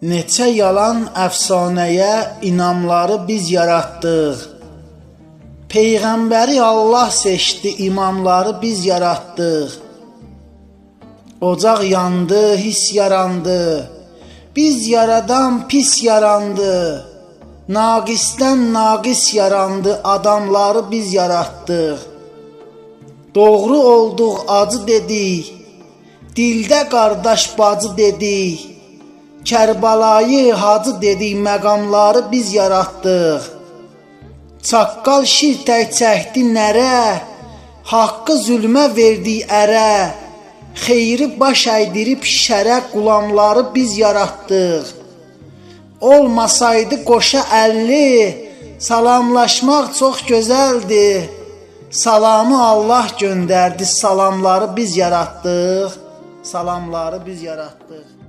Neçə yalan əfsanəyə inamları biz yaratdıq. Peyğəmbəri Allah seçdi, imamları biz yaratdıq. Ocaq yandı, his yarandı. Biz yaradan pis yarandı. Naqisdən naqis yarandı, adamları biz yaratdıq. Doğru olduq, acı dedik. Dildə qardaş bacı dedik. Kərbalayı hacı dedik, məqamları biz yaratdıq. Çaqqal şir tək çəkdi nərə, haqqı zülmə verdik ərə. Xeyri baş əydirib şərə, qulamları biz yaratdıq. Olmasaydı qoşa 50, salamlaşmaq çox gözəldir. Salamı Allah göndərdi, salamları biz yaratdıq. Salamları biz yaratdıq.